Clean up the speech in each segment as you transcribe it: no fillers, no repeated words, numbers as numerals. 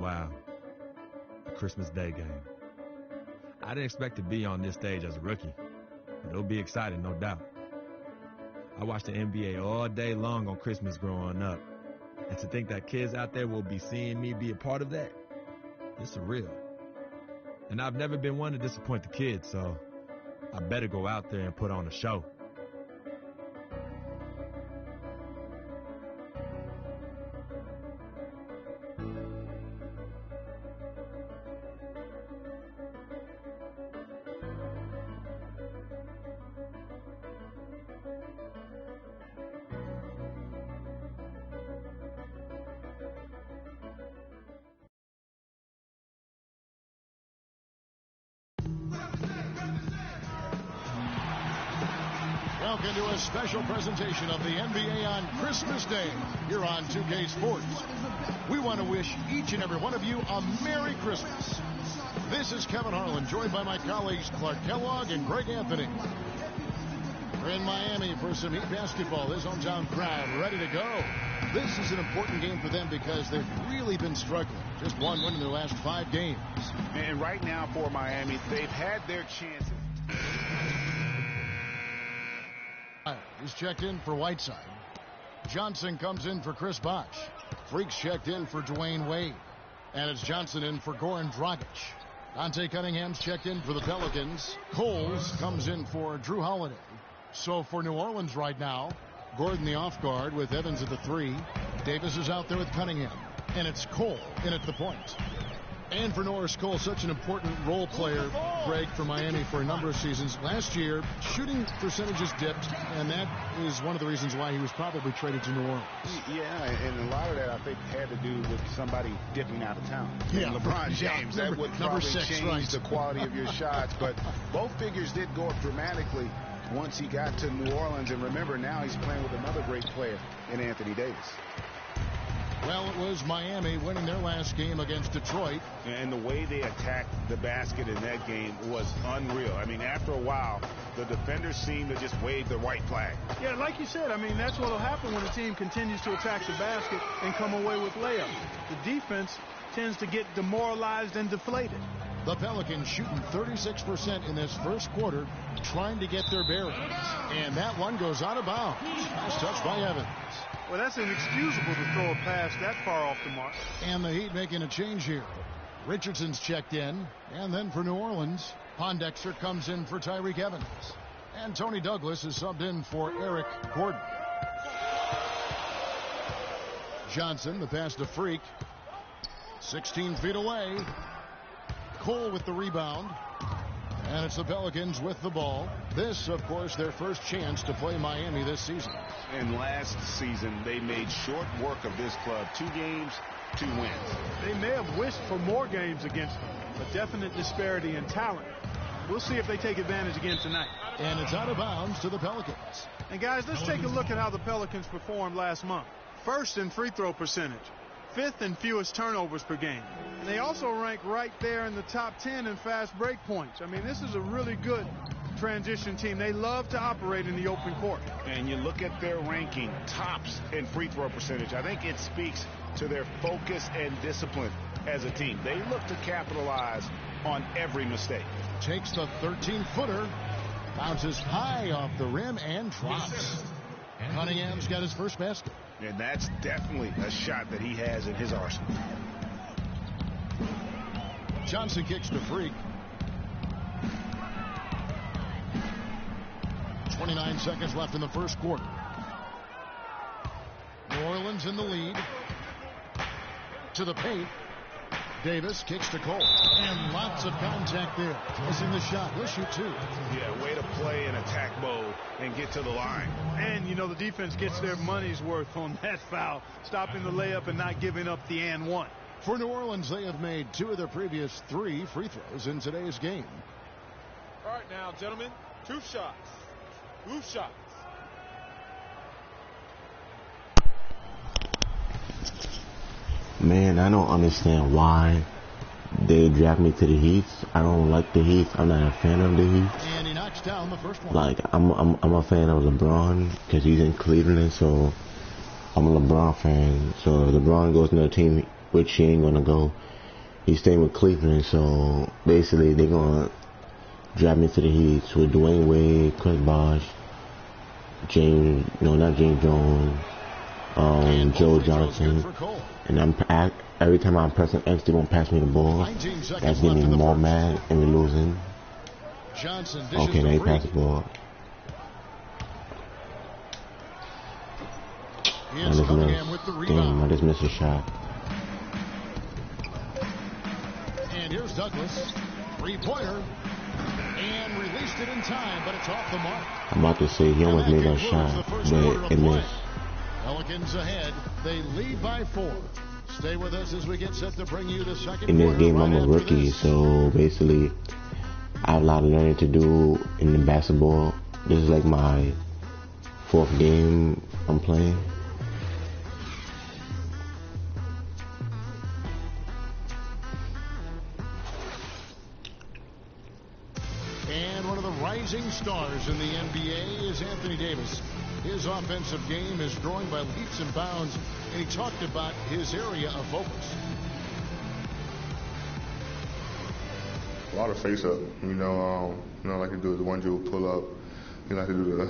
Wow. The Christmas Day game. I didn't expect to be on this stage as a rookie, but it'll be exciting, no doubt. I watched the NBA all day long on Christmas growing up, and to think that kids out there will be seeing me be a part of that, it's surreal. And I've never been one to disappoint the kids, so I better go out there and put on a show. Welcome to a special presentation of the NBA on Christmas Day here on 2K Sports. We want to wish each and every one of you a Merry Christmas. This is Kevin Harlan, joined by my colleagues Clark Kellogg and Greg Anthony. We're in Miami for some Heat basketball. This hometown crowd ready to go. This is an important game for them because they've really been struggling. Just one win in their last 5 games. And right now for Miami, they've had their chances. He's checked in for Whiteside. Johnson comes in for Chris Bosh. Freaks checked in for Dwayne Wade. And it's Johnson in for Goran Dragic. Dante Cunningham's checked in for the Pelicans. Coles comes in for Drew Holiday. So for New Orleans right now, Gordon the off guard with Evans at the 3. Davis is out there with Cunningham. And it's Cole in at the point. And for Norris Cole, such an important role player, Greg, for Miami for a number of seasons. Last year, shooting percentages dipped, and that is one of the reasons why he was probably traded to New Orleans. Yeah, and a lot of that, I think, had to do with somebody dipping out of town. Yeah, LeBron James, that would probably change the quality of your shots. But both figures did go up dramatically once he got to New Orleans. And remember, now he's playing with another great player in Anthony Davis. Well, it was Miami winning their last game against Detroit. And the way they attacked the basket in that game was unreal. I mean, after a while, the defenders seemed to just wave the white flag. Yeah, like you said, I mean, that's what will happen when a team continues to attack the basket and come away with layups. The defense tends to get demoralized and deflated. The Pelicans shooting 36% in this first quarter, trying to get their bearings. And that one goes out of bounds. Nice touch by Evans. Well, that's inexcusable to throw a pass that far off the mark. And the Heat making a change here. Richardson's checked in. And then for New Orleans, Pondexter comes in for Tyreek Evans. And Tony Douglas is subbed in for Eric Gordon. Johnson, the pass to Freak. 16 feet away. Cole with the rebound. And it's the Pelicans with the ball. This, of course, their first chance to play Miami this season. And last season, they made short work of this club. 2 games, 2 wins. They may have wished for more games against them. A definite disparity in talent. We'll see if they take advantage again tonight. And it's out of bounds to the Pelicans. And guys, let's take a look at how the Pelicans performed last month. First in free throw percentage. 5th in fewest turnovers per game. And they also rank right there in the top 10 in fast break points. I mean, this is a really good transition team. They love to operate in the open court. And you look at their ranking, tops in free throw percentage. I think it speaks to their focus and discipline as a team. They look to capitalize on every mistake. Takes the 13-footer, bounces high off the rim and drops. Cunningham's got his first basket. And that's definitely a shot that he has in his arsenal. Johnson kicks to Freak. 29 seconds left in the first quarter. New Orleans in the lead. To the paint. Davis kicks to Cole. And lots of contact there. Missing the shot. He'll shoot 2. Yeah, way to play in attack mode and get to the line. And, you know, the defense gets their money's worth on that foul. Stopping the layup and not giving up the and one. For New Orleans, they have made 2 of their previous 3 free throws in today's game. All right, now, gentlemen, 2 shots. 2 shots. Man, I don't understand why they draft me to the Heat. I don't like the Heat. I'm not a fan of the Heat. And he knocks down the first one. Like, I'm a fan of LeBron because he's in Cleveland, so I'm a LeBron fan. So if LeBron goes to another team, which he ain't gonna go, He's staying with Cleveland, so basically they're gonna draft me to the Heat with Dwayne Wade, Chris Bosh, not James Jones, Joe Johnson, and every time I'm pressing X, they won't pass me the ball. That's getting me more mad, and we're losing. Okay, now he passed the ball. I just missed. Damn, I just missed a shot. And here's Douglas, three-pointer, and released it in time, but it's off the mark. I'm about to say he almost made that shot, but it missed. Pelicans ahead. They lead by 4. Stay with us as we get set to bring you the second. In this game, I'm a rookie, so basically, I have a lot of learning to do in the basketball. This is like my 4th game I'm playing. And one of the rising stars in the NBA is Anthony Davis. His offensive game is growing by leaps and bounds, and he talked about his area of focus. A lot of face-up, like to do the one dribble pull-up. You like to do the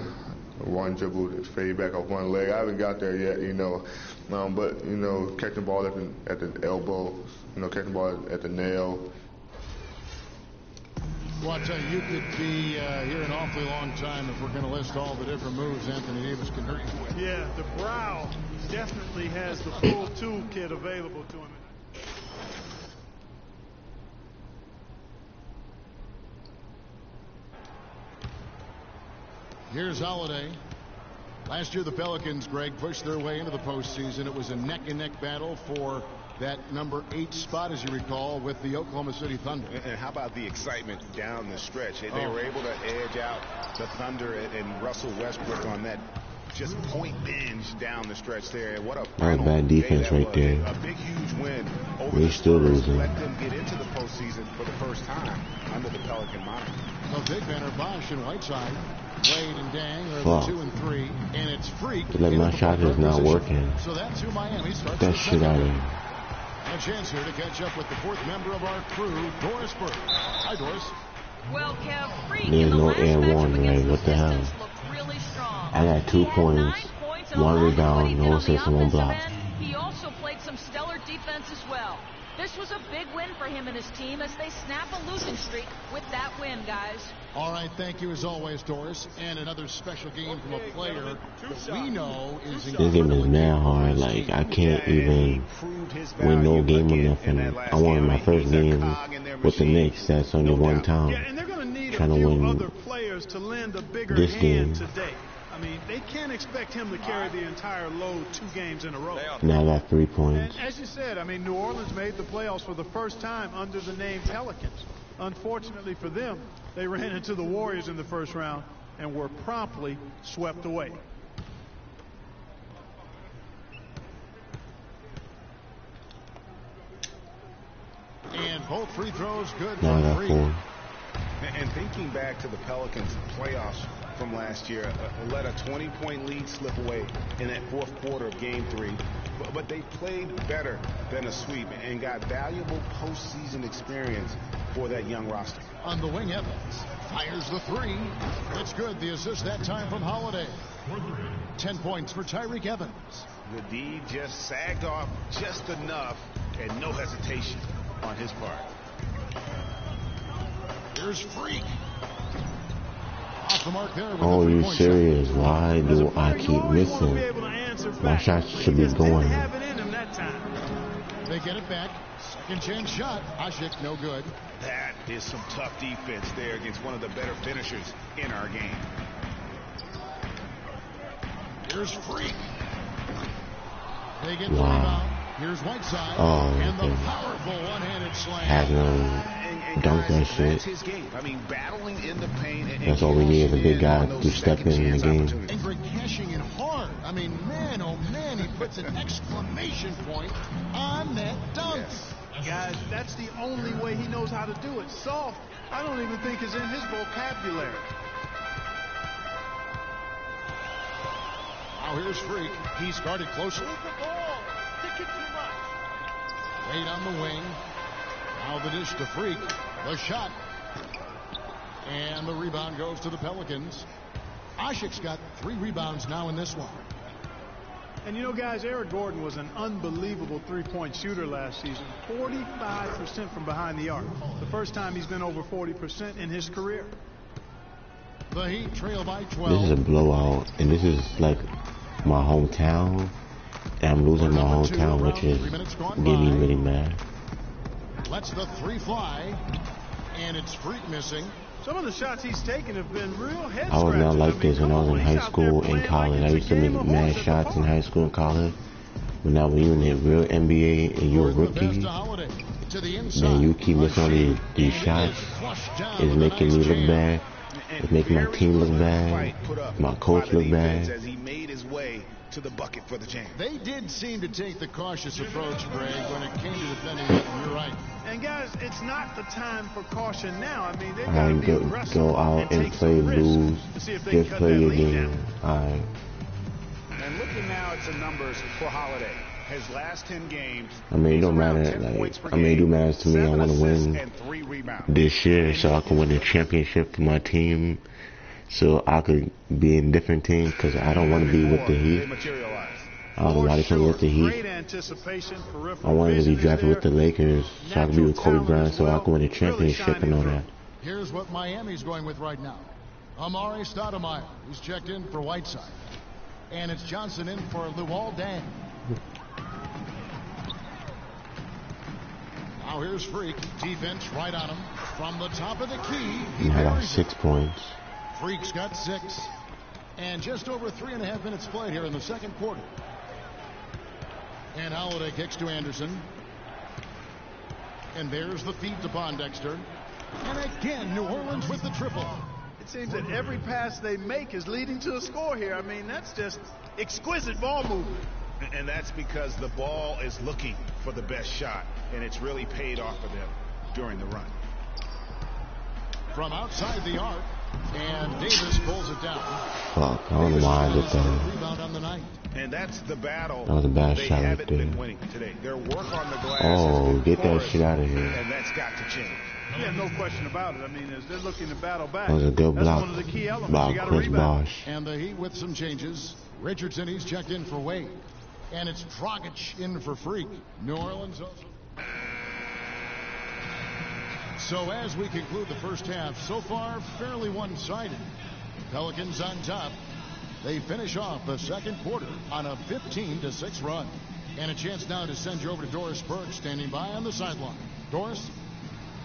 one dribble, that fade back off one leg. I haven't got there yet, but catching the ball at the elbow, catching the ball at the nail. Well, I'll tell you could be here an awfully long time if we're going to list all the different moves Anthony Davis can hurt you with. Yeah, the brow definitely has the full toolkit available to him. Here's Holiday. Last year, the Pelicans, Greg, pushed their way into the postseason. It was a neck-and-neck battle for that number 8 spot, as you recall, with the Oklahoma City Thunder. And how about the excitement down the stretch? They were able to edge out the Thunder and Russell Westbrook on that just point binge down the stretch there. What a bad defense right there. A big, huge win over We're the still Spurs. losing. Let them get into the postseason for the first time under the Pelican moniker. So big banner Bosh and Whiteside. Wade and Dang are the 2 and 3, and it's Freak. My shot is not working. So that's who Miami starts. That shit out of here. A chance here to catch up with the 4th member of our crew, Doris Burke. Hi, Doris. Well, Kev, Freak There's in the no last air matchup one, against right? What the hell? Pistons looked really strong. I got 2 points, 1 rebound, no assist, and 1 block. He also played some stellar defense as well. This was a big win for him and his team as they snap a losing streak with that win, guys. All right, thank you as always, Doris. And another special game from a player that we know is This game is now hard. Like, I can't even win no game or nothing. I won my first game with the Knicks. That's only one time. Yeah, and they're going to need Trying a to few win other players to lend a bigger this hand game. today. I mean, they can't expect him to carry the entire load 2 games in a row. Now I got 3 points. And as you said, I mean, New Orleans made the playoffs for the first time under the name Pelicans. Unfortunately for them, they ran into the Warriors in the first round and were promptly swept away. And both free throws good. Now I got 4. And thinking back to the Pelicans playoffs from last year, let a 20-point lead slip away in that 4th quarter of Game 3. But they played better than a sweep and got valuable postseason experience for that young roster. On the wing, Evans fires the 3. It's good. The assist that time from Holiday. 10 points for Tyreke Evans. The D just sagged off just enough and no hesitation on his part. Here's Freak. Off the mark there. Oh, you serious? Why do I keep missing? My shots should be going. They get it back. Second chance shot. Ashik, no good. That is some tough defense there against one of the better finishers in our game. Here's Freak. They get the rebound. Here's Whiteside. And the powerful one-handed slam. Had no dunk that shit. That's his game. I mean, battling in the paint. That's all we need is a big guy to step in the game. And Greg cashing in hard. I mean, man, oh man, he puts an exclamation point on that dunk. Yes. Guys, that's the only way he knows how to do it. Soft, I don't even think is in his vocabulary. Now here's Freak. He's guarded closely. Wade on the wing. Now the dish to Freak. The shot. And the rebound goes to the Pelicans. Asik's got 3 rebounds now in this one. And you know, guys, Eric Gordon was an unbelievable three-point shooter last season. 45% from behind the arc. The first time he's been over 40% in his career. The Heat trail by 12. This is a blowout, and this is like my hometown. And I'm losing my hometown, which is getting me really mad. Lets the 3 fly, and it's Freak missing. Some of the shots he's taken have been real head I was not like this when I was in high school and college. I used to make mad shots in high school and college. But now when you're in the real NBA and you're a rookie, then you keep missing all these shots. It's making me look bad. It's making my team look bad. My coach look bad. As he made his way to the bucket for the jam. They did seem to take the cautious approach, Greg, when it came to defending it. You're right. And guys, it's not the time for caution now. I mean, they've got Alright, to be aggressive go out and play, lose. Just play your game. Alright. And looking now at some numbers for Holiday. His last 10 games. I mean, it don't matter. Like, I mean, it do matter to me. I want to win this year so I can win the championship for my team. So I could be in different teams because I don't want to be with the Heat. I don't know why they can't get the Heat. I wanted to be drafted with the Lakers so I could be with Kobe Bryant so I could win the championship and all that. Here's what Miami's going with right now. Amari Stoudemire, who's checked in for Whiteside. And it's Johnson in for Luol Deng. Now here's Freak. Defense right on him. From the top of the key. And I got 6 points. Freak's got 6. And just over 3.5 minutes played here in the second quarter. And Holiday kicks to Anderson. And there's the feed to Pondexter. And again, New Orleans with the triple. It seems that every pass they make is leading to a score here. I mean, that's just exquisite ball movement. And that's because the ball is looking for the best shot. And it's really paid off for them during the run. From outside the arc. And Davis pulls it down. Fuck, I don't know why I did that. Rebound on the night. And that's the battle. That was a bad shot right there. Been winning today. Their work on the glass. Oh, get that shit out of here. And that's got to change. Yeah, no question about it. I mean, as they're looking to battle back, that was a good block one of the key elements. by Chris Bosh. And the Heat with some changes. Richardson, he's checked in for Wade. And it's Dragic in for Freak. New Orleans also. So as we conclude the first half, so far fairly one-sided. Pelicans on top. They finish off the second quarter on a 15-6 run. And a chance now to send you over to Doris Burke standing by on the sideline. Doris?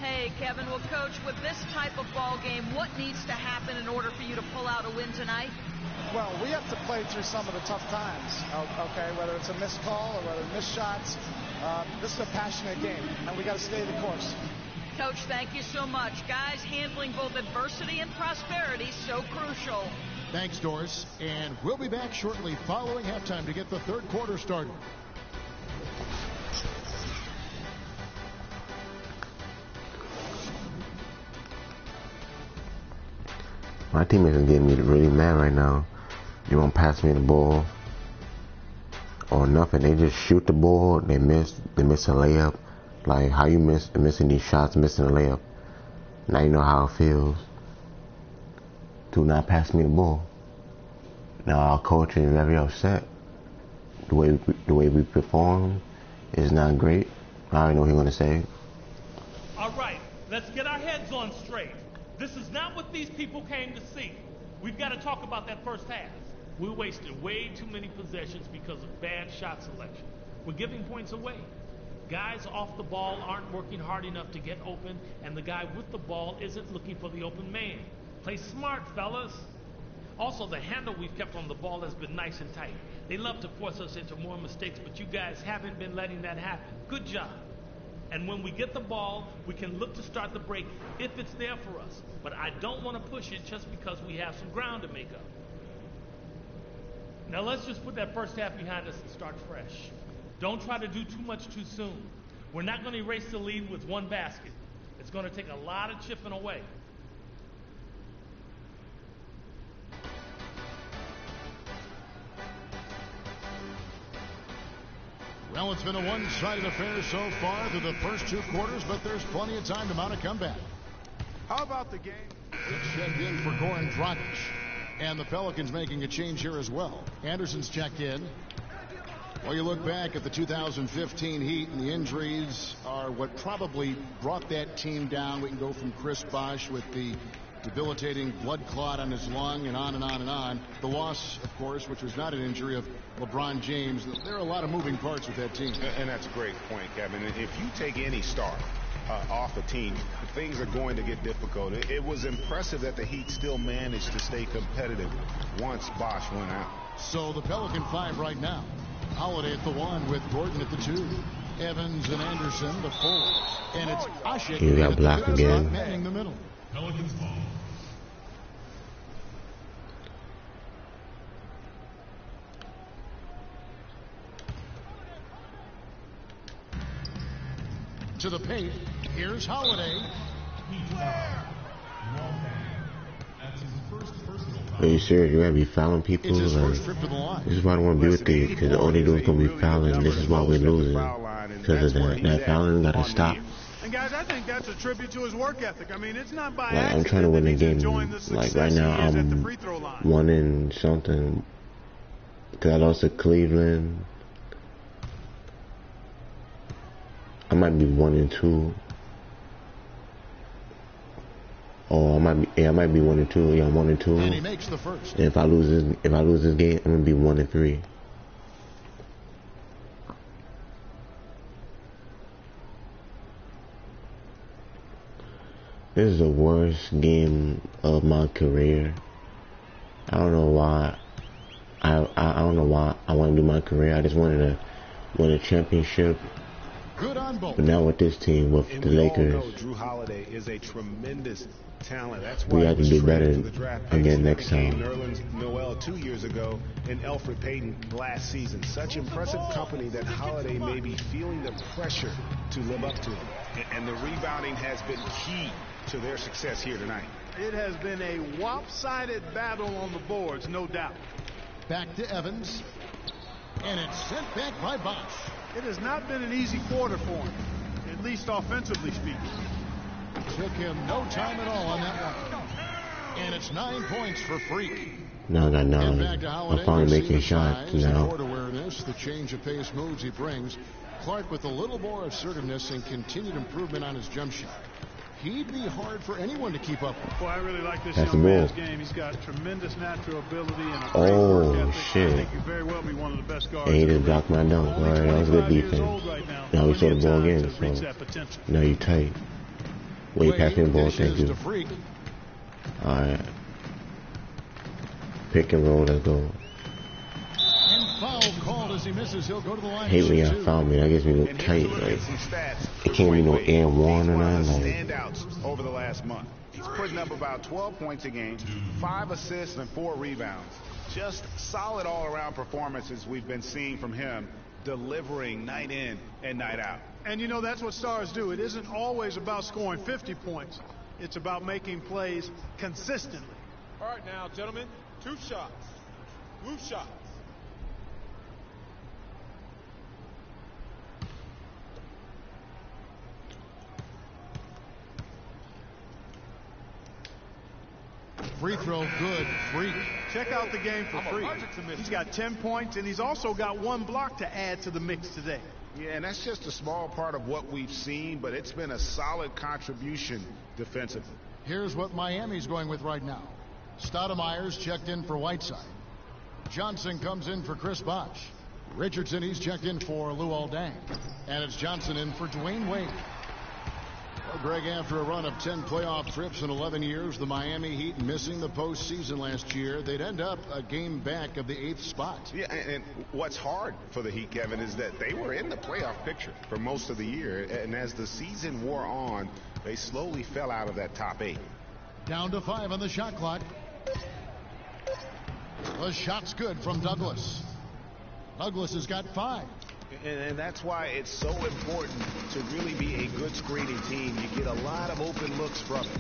Hey, Kevin. Well, Coach, with this type of ball game, what needs to happen in order for you to pull out a win tonight? Well, we have to play through some of the tough times, okay, whether it's a missed call or whether missed shots. This is a passionate game, and we got to stay the course. Coach, thank you so much. Guys, handling both adversity and prosperity so crucial. Thanks, Doris. And we'll be back shortly following halftime to get the third quarter started. My teammates are getting me really mad right now. They won't pass me the ball or nothing. They just shoot the ball. They miss a layup. Like, how you missing these shots, missing a layup. Now you know how it feels. Do not pass me the ball. Now our coach is very upset. The way we perform is not great. I already know what he's gonna say. All right, let's get our heads on straight. This is not what these people came to see. We've got to talk about that first half. We wasted way too many possessions because of bad shot selection. We're giving points away. Guys off the ball aren't working hard enough to get open, and the guy with the ball isn't looking for the open man. Play smart, fellas. Also, the handle we've kept on the ball has been nice and tight. They love to force us into more mistakes, but you guys haven't been letting that happen. Good job. And when we get the ball, we can look to start the break if it's there for us. But I don't want to push it just because we have some ground to make up. Now let's just put that first half behind us and start fresh. Don't try to do too much too soon. We're not going to erase the lead with one basket. It's going to take a lot of chipping away. Well, it's been a one-sided affair so far through the first 2 quarters, but there's plenty of time to mount a comeback. How about the game? It's checked in for Goran Dragic. And the Pelicans making a change here as well. Anderson's checked in. Well, you look back at the 2015 Heat, and the injuries are what probably brought that team down. We can go from Chris Bosh with the debilitating blood clot on his lung and on and on and on. The loss, of course, which was not an injury, of LeBron James. There are a lot of moving parts with that team. And that's a great point, Kevin. If you take any star off a team, things are going to get difficult. It was impressive that the Heat still managed to stay competitive once Bosh went out. So the Pelican 5 right now. Holiday at the 1 with Gordon at the 2. Evans and Anderson the 4. And it's Ashik. You got blocked again. Manning the middle. Pelicans ball. To the paint. Here's Holiday. Are you serious? You gotta be fouling people? It's his like, first trip to the line. this is why I don't want to be with you, because all they do is gonna be fouling. This is why we're losing, because of that. That fouling gotta stop. And guys, I think that's a tribute to his work ethic. I mean, it's not by Like, accident. I'm trying to win the game. The Like right now, at the I'm free throw line. 1 and something, because I lost to Cleveland. I might be 1 and 2. Oh, I might be 1 and 2. Yeah, I'm 1 and 2. And he makes the first. And if I lose this game, I'm gonna be 1 and 3. This is the worst game of my career. I don't know why. I don't know why I want to do my career. I just wanted to win a championship. Good on both. But now with this team, with the Lakers, all know Drew Holiday is a tremendous talent. That's we why have to do better again next time. Nerlens Noel 2 years ago and Elfrid Payton last season. Such impressive company that Holiday may be feeling the pressure to live up to. And the rebounding has been key to their success here tonight. It has been a lopsided battle on the boards, no doubt. Back to Evans. And it's sent back by Bosh. It has not been an easy quarter for him, at least offensively speaking. Took him no time at all on that one. And it's 9 points for Freak. Now I got 9. I'm finally making shots now. Court awareness, the change of pace moves he brings. Clark with a little more assertiveness and continued improvement on his jump shot. He'd be hard for anyone to keep up with. Boy, I really like this That's young man's game. He's got tremendous natural ability and a great work ethic. Shit. I think he'd very well be one of the best guards. And he just blocked my dunk. Alright, that was good defense. Now we saw the ball again, so now you tight. Wait, pass me the ball, thank you. Alright. Pick and roll, let's go. And foul called as he misses. He'll go to the line. Hate when y'all foul me. That gets me a little tight. Like, it can't be no air one or nothing. Like, standouts over the last month. He's putting up about 12 points a game, 5 assists and 4 rebounds. Just solid all-around performances we've been seeing from him, delivering night in and night out. And you know, that's what stars do. It isn't always about scoring 50 points. It's about making plays consistently. All right, now, gentlemen, 2 shots. Loose shots. Free throw, good. Freak. Check out the game for Freak. He's got 10 points, and he's also got 1 block to add to the mix today. Yeah, and that's just a small part of what we've seen, but it's been a solid contribution defensively. Here's what Miami's going with right now. Stoudemire's checked in for Whiteside. Johnson comes in for Chris Bosh. Richardson, he's checked in for Luol Deng. And it's Johnson in for Dwayne Wade. Well, Greg, after a run of 10 playoff trips in 11 years, the Miami Heat missing the postseason last year, they'd end up a game back of the 8th spot. Yeah, and what's hard for the Heat, Kevin, is that they were in the playoff picture for most of the year, and as the season wore on, they slowly fell out of that top 8. Down to 5 on the shot clock. The shot's good from Douglas. Douglas has got 5. And that's why it's so important to really be a good screening team. You get a lot of open looks from it.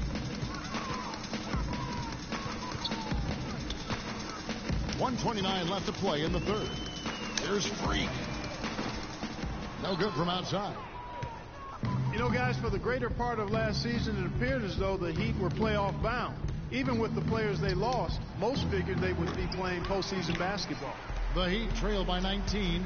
1:29 left to play in the third. Here's Freak. No good from outside. You know, guys, for the greater part of last season, it appeared as though the Heat were playoff bound. Even with the players they lost, most figured they would be playing postseason basketball. The Heat trail by 19.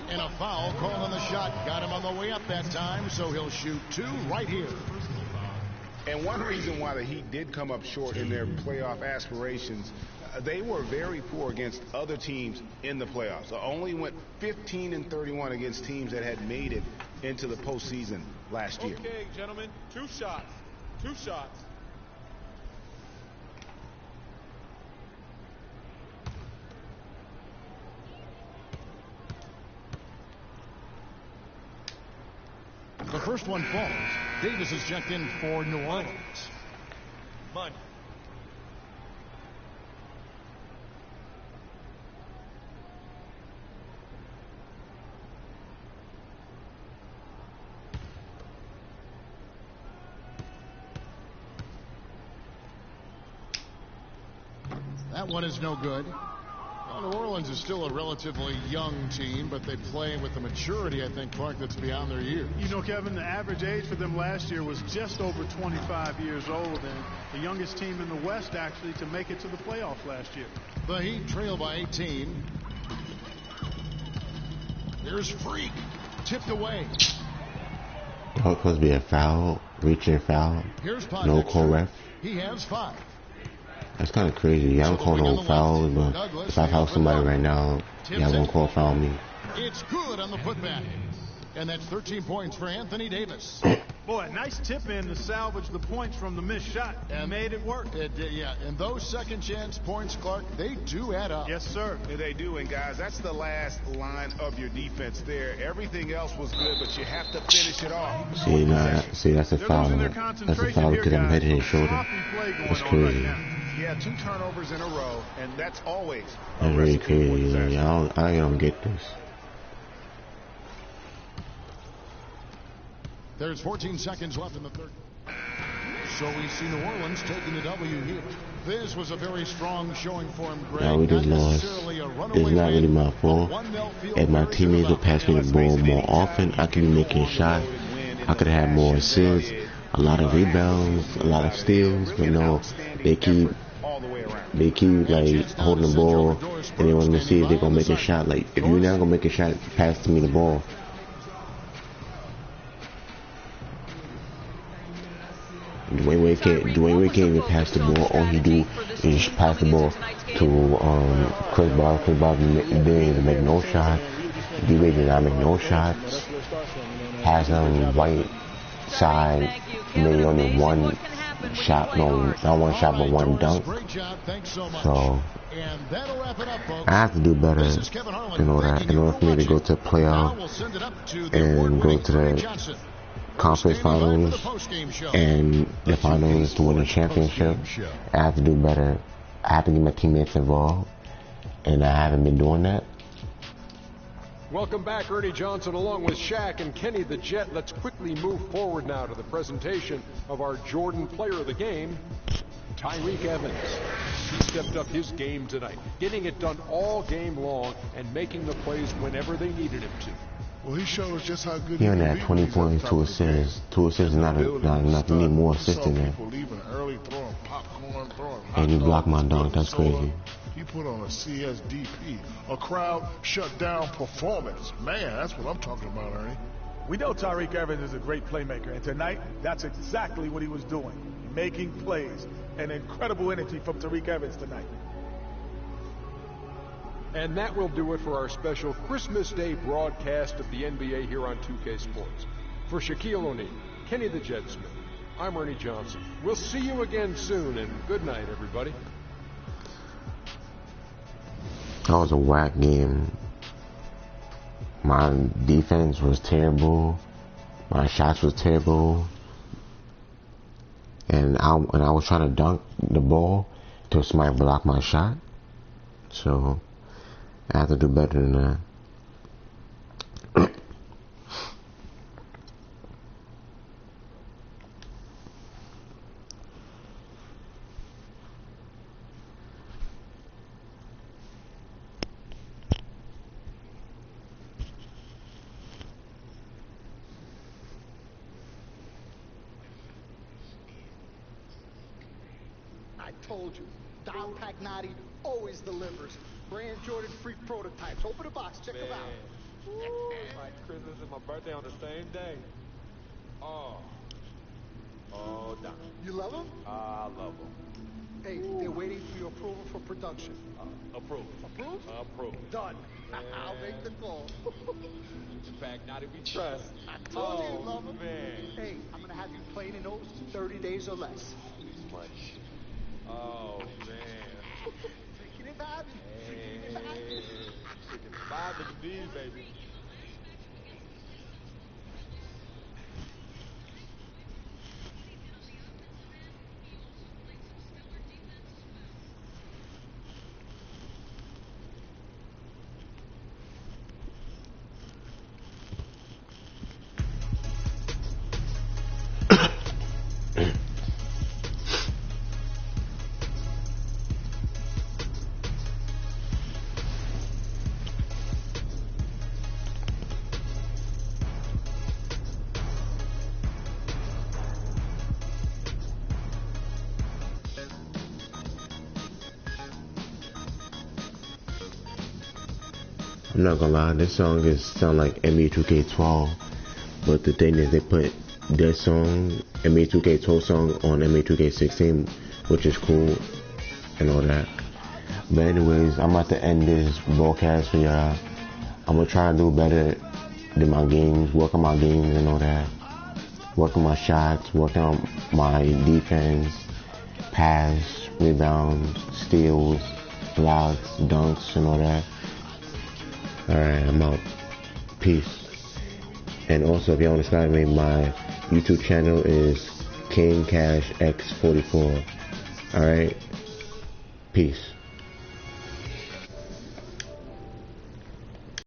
And a foul call on the shot. Got him on the way up that time, so he'll shoot 2 right here. And one reason why the Heat did come up short in their playoff aspirations, they were very poor against other teams in the playoffs. Only went 15-31 against teams that had made it into the postseason last year. Okay, gentlemen, 2 shots. 2 shots. The first one falls. Davis is checked in for New Orleans. Money. That one is no good. Well, New Orleans is still a relatively young team, but they play with the maturity, I think, Clark, that's beyond their years. You know, Kevin, the average age for them last year was just over 25 years old, and the youngest team in the West, actually, to make it to the playoffs last year. The Heat trail by 18. There's Freak. Tipped away. Oh, it's supposed to be a foul, reaching foul. Here's no call ref. He has 5. That's kind of crazy. Y'all don't call no fouls, but if I foul somebody right now, y'all won't call foul me. It's good on the putback. And that's 13 points for Anthony Davis. Boy, a nice tip in to salvage the points from the missed shot and made it work. Yeah, and those second chance points, Clark, they do add up. Yes, sir. Yeah, they do, and guys, that's the last line of your defense there. Everything else was good, but you have to finish it off. See, that's a foul. That's a foul because I'm head and shoulder. That's crazy. Yeah, 2 turnovers in a row, and that's always that's really crazy. I don't get this. There's 14 seconds left in the third. So we see New Orleans taking the W here. This was a very strong showing for him, Greg. Yeah, we just lost. It's not really my fault. If my teammates would pass me the ball more often, I could be making shots. I could have had more assists, a lot of rebounds, a lot of steals. But no, they keep like holding the ball, and they want me to see if they're gonna make a shot. Like, if you're not gonna make a shot, pass to me the ball. Dwayne Wade can't even pass the ball. All he do is pass the ball to Chris Bosh. Chris Bosh didn't make no shots. D-Wade did not make no shots. Has him right side, made only 1 shot, no, not 1 shot, but 1 dunk. So I have to do better, in order for me to go to the playoff and go to the conference finals and the finals to win a championship. I have to do better. I have to get my teammates involved, and I haven't been doing that. Welcome back, Ernie Johnson, along with Shaq and Kenny the Jet. Let's quickly move forward now to the presentation of our Jordan Player of the Game, Tyreke Evans. He stepped up his game tonight, getting it done all game long and making the plays whenever they needed him to. Well, he showed us just how good he only had 20 points, 2 assists. 2 assists is not enough. You need more assists in there. And he blocked my dunk. That's crazy. He put on a CSDP, a crowd shut down performance. Man, that's what I'm talking about, Ernie. We know Tyreke Evans is a great playmaker, and tonight, that's exactly what he was doing, making plays. An incredible energy from Tyreke Evans tonight. And that will do it for our special Christmas Day broadcast of the NBA here on 2K Sports. For Shaquille O'Neal, Kenny the Jet Smith, I'm Ernie Johnson. We'll see you again soon, and good night, everybody. That was a whack game. My defense was terrible. My shots was terrible. And I was trying to dunk the ball till somebody blocked my shot. So I have to do better than that. I told you. Don Pagnati always delivers. Brand Jordan Freak prototypes. Open the box. Check them out. My Christmas and my birthday on the same day. Oh, Don. You love them? I love them. Hey, they're waiting for your approval for production. Approved. Approved? Approved. Done. I'll make the call. Pagnati we trust. I told you love them. Man. Hey, I'm going to have you playing in those 30 days or less. Much. Oh, man. Freaking and vibing. Freaking and vibing. Freaking vibing indeed, baby. I'm not gonna lie, this song sound like NBA 2K12, but the thing is they put their song, NBA 2K12 song, on NBA 2K16, which is cool and all that. But anyways, I'm about to end this broadcast for y'all. I'm gonna try to do better than my games, work on my games and all that. Work on my shots, work on my defense, pass, rebounds, steals, blocks, dunks and all that. Alright, I'm out. Peace. And also, if y'all want to subscribe to me, my YouTube channel is KingCashX44. Alright? Peace.